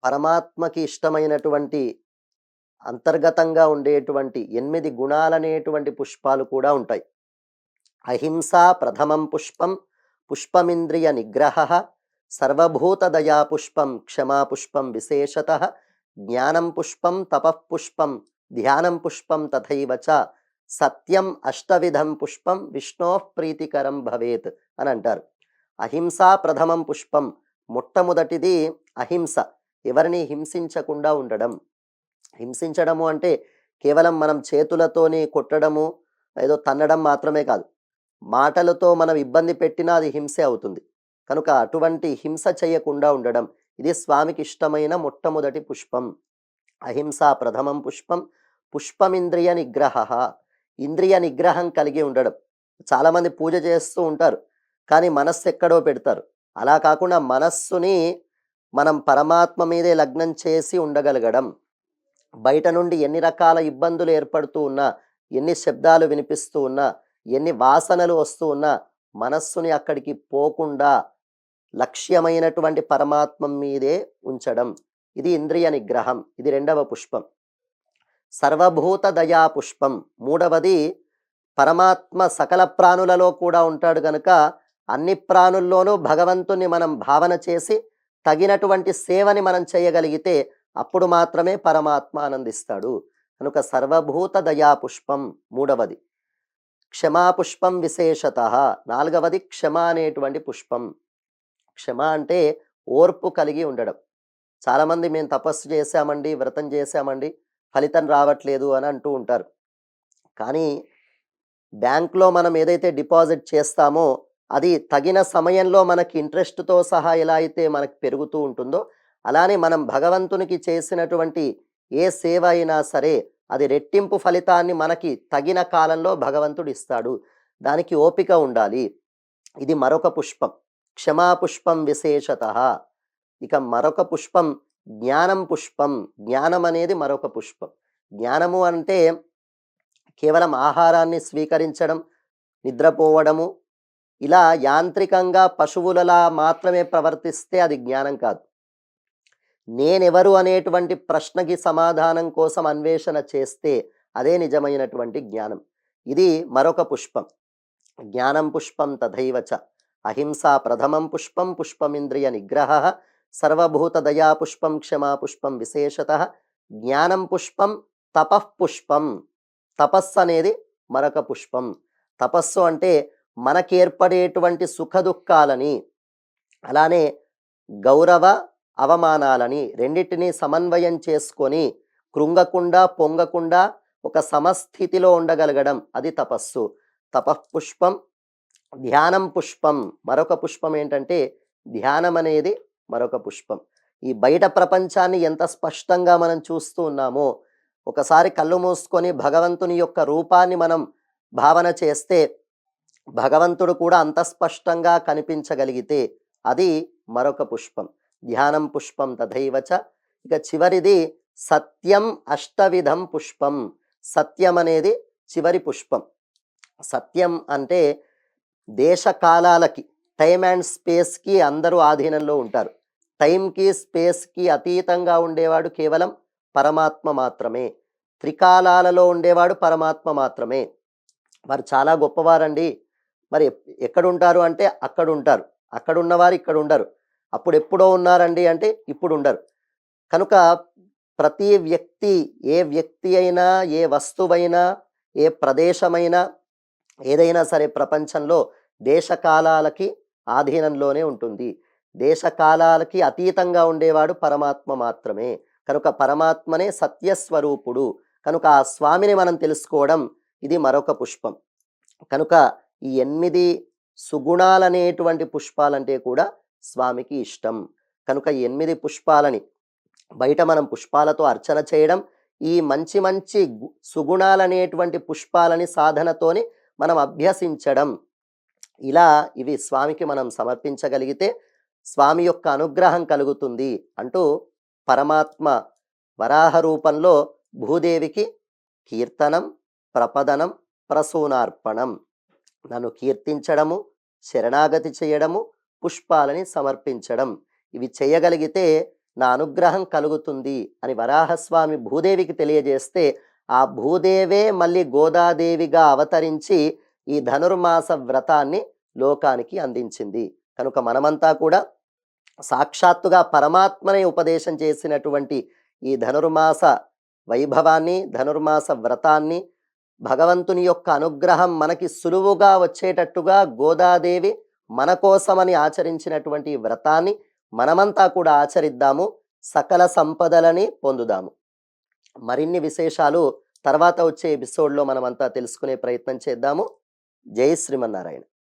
పరమాత్మకి ఇష్టమైనటువంటి అంతర్గతంగా ఉండేటువంటి 8 గుణాలనేటువంటి పుష్పాలు కూడా ఉంటాయి. అహింసా ప్రథమం పుష్పం, పుష్పమింద్రియ నిగ్రహ, సర్వభూత దయా పుష్పం, క్షమా పుష్పం విశేషతః, జ్ఞానం పుష్పం, తపః పుష్పం, ధ్యానం పుష్పం తథైవ చ, సత్యం అష్టవిధం పుష్పం విష్ణోః ప్రీతికరం భవేత్ అని అంటారు. అహింసా ప్రథమం పుష్పం, మొట్టమొదటిది అహింస, ఎవరిని హింసించకుండా ఉండడం. హింసించడము అంటే కేవలం మనం చేతులతోని కొట్టడము, ఏదో తన్నడం మాత్రమే కాదు. మాటలతో మనం ఇబ్బంది పెట్టినా అది హింసే అవుతుంది. కనుక అటువంటి హింస చేయకుండా ఉండడం, ఇది స్వామికి ఇష్టమైన మొట్టమొదటి పుష్పం. అహింసా ప్రథమం పుష్పం, పుష్పమింద్రియ నిగ్రహ, ఇంద్రియ నిగ్రహం కలిగి ఉండడం. చాలామంది పూజ చేస్తూ ఉంటారు, కానీ మనస్సు ఎక్కడో పెడతారు. అలా కాకుండా మనస్సుని మనం పరమాత్మ మీదే లగ్నం చేసి ఉండగలగడం. బయట నుండి ఎన్ని రకాల ఇబ్బందులు ఏర్పడుతూ ఉన్నా, ఎన్ని శబ్దాలు వినిపిస్తూ ఉన్నా, ఎన్ని వాసనలు వస్తూ ఉన్నా, మనస్సుని అక్కడికి పోకుండా లక్ష్యమైనటువంటి పరమాత్మ మీదే ఉంచడం, ఇది ఇంద్రియ నిగ్రహం. ఇది రెండవ పుష్పం. సర్వభూత దయా పుష్పం, మూడవది పరమాత్మ సకల ప్రాణులలో కూడా ఉంటాడు గనుక అన్ని ప్రాణుల్లోనూ భగవంతుని మనం భావన చేసి తగినటువంటి సేవని మనం చేయగలిగితే అప్పుడు మాత్రమే పరమాత్మ ఆనందిస్తాడు. కనుక సర్వభూత దయా పుష్పం మూడవది. క్షమాపుష్పం విశేషతః, నాలుగవది క్షమ అనేటువంటి పుష్పం. క్షమ అంటే ఓర్పు కలిగి ఉండడం. చాలామంది మేము తపస్సు చేశామండి, వ్రతం చేశామండి, ఫలితం రావట్లేదు అని అంటూ ఉంటారు. కానీ బ్యాంక్లో మనం ఏదైతే డిపాజిట్ చేస్తామో అది తగిన సమయంలో మనకి ఇంట్రెస్ట్తో సహా ఎలా అయితే మనకు పెరుగుతూ ఉంటుందో, అలానే మనం భగవంతునికి చేసినటువంటి ఏ సేవ అయినా సరే అది రెట్టింపు ఫలితాన్ని మనకి తగిన కాలంలో భగవంతుడు ఇస్తాడు. దానికి ఓపిక ఉండాలి. ఇది మరొక పుష్పం. క్షమాపుష్పం విశేషతః. ఇక మరొక పుష్పం జ్ఞానం పుష్పం. జ్ఞానం అనేది మరొక పుష్పం. జ్ఞానము అంటే కేవలం ఆహారాన్ని స్వీకరించడం, నిద్రపోవడము, ఇలా యాంత్రికంగా పశువులలా మాత్రమే ప్రవర్తిస్తే అది జ్ఞానం కాదు. నేనెవరు అనేటువంటి ప్రశ్నకి సమాధానం కోసం అన్వేషణ చేస్తే అదే నిజమైనటువంటి జ్ఞానం. ఇది మరొక పుష్పం. జ్ఞానం పుష్పం తథైవ చ. అహింసా ప్రథమం పుష్పం, పుష్పమింద్రియ నిగ్రహ, సర్వభూత దయా పుష్పం, క్షమా పుష్పం విశేషతః, జ్ఞానం పుష్పం, తపః పుష్పం. తపస్సు అనేది మరొక పుష్పం. తపస్సు అంటే మనకేర్పడేటువంటి సుఖ దుఃఖాలని, అలానే గౌరవ అవమానాలని రెండిటినీ సమన్వయం చేసుకొని కృంగకుండా పొంగకుండా ఒక సమస్థితిలో ఉండగలగడం, అది తపస్సు. తపఃపుష్పం. ధ్యానం పుష్పం, మరొక పుష్పం ఏంటంటే ధ్యానం అనేది మరొక పుష్పం. ఈ బయట ప్రపంచాన్ని ఎంత స్పష్టంగా మనం చూస్తూ ఉన్నామో, ఒకసారి కళ్ళు మూసుకొని భగవంతుని యొక్క రూపాన్ని మనం భావన చేస్తే భగవంతుడు కూడా అంత స్పష్టంగా కనిపించగలిగితే అది మరొక పుష్పం. ధ్యానం పుష్పం తథైవ చ. ఇక చివరిది సత్యం అష్టవిధం పుష్పం. సత్యం అనేది చివరి పుష్పం. సత్యం అంటే దేశకాలాలకి, టైమ్ అండ్ స్పేస్కి అందరూ ఆధీనంలో ఉంటారు. టైంకి స్పేస్కి అతీతంగా ఉండేవాడు కేవలం పరమాత్మ మాత్రమే. త్రికాలాలలో ఉండేవాడు పరమాత్మ మాత్రమే. వారు చాలా గొప్పవారండి. మరి ఎక్కడుంటారు అంటే అక్కడ ఉంటారు. అక్కడ ఉన్నవారు ఇక్కడ ఉండరు. అప్పుడు ఎప్పుడో ఉన్నారండి అంటే ఇప్పుడు ఉండరు. కనుక ప్రతి వ్యక్తి, ఏ వ్యక్తి అయినా, ఏ వస్తువైనా, ఏ ప్రదేశమైనా, ఏదైనా సరే ప్రపంచంలో దేశకాలాలకి ఆధీనంలోనే ఉంటుంది. దేశకాలాలకి అతీతంగా ఉండేవాడు పరమాత్మ మాత్రమే. కనుక పరమాత్మనే సత్యస్వరూపుడు. కనుక ఆ స్వామిని మనం తెలుసుకోవడం, ఇది మరొక పుష్పం. కనుక ఈ 8 సుగుణాలనేటువంటి పుష్పాలంటే కూడా స్వామికి ఇష్టం. కనుక ఈ 8 పుష్పాలని బయట మనం పుష్పాలతో అర్చన చేయడం, ఈ మంచి మంచి సుగుణాలనేటువంటి పుష్పాలని సాధనతోని మనం అభ్యసించడం, ఇలా ఇవి స్వామికి మనం సమర్పించగలిగితే స్వామి యొక్క అనుగ్రహం కలుగుతుంది అంటూ పరమాత్మ వరాహ రూపంలో భూదేవికి కీర్తనం, ప్రపదనం, ప్రసూనార్పణం, నన్ను కీర్తించడము, శరణాగతి చేయడము, పుష్పాలని సమర్పించడం, ఇవి చేయగలిగితే నా అనుగ్రహం కలుగుతుంది అని వరాహస్వామి భూదేవికి తెలియజేస్తే, ఆ భూదేవే మళ్ళీ గోదాదేవిగా అవతరించి ఈ ధనుర్మాస వ్రతాన్ని లోకానికి అందించింది. కనుక మనమంతా కూడా సాక్షాత్తుగా పరమాత్మనే ఉపదేశం చేసినటువంటి ఈ ధనుర్మాస వైభవాన్ని, ధనుర్మాస వ్రతాన్ని, భగవంతుని యొక్క అనుగ్రహం మనకి సులువుగా వచ్చేటట్టుగా గోదాదేవి మన కోసమని ఆచరించినటువంటి ఈ వ్రతాన్ని మనమంతా కూడా ఆచరిద్దాము. సకల సంపదలని పొందుదాము. మరిన్ని విశేషాలు తర్వాత వచ్చే ఎపిసోడ్‌లో మనమంతా తెలుసుకునే ప్రయత్నం చేద్దాము. జై శ్రీమన్నారాయణ.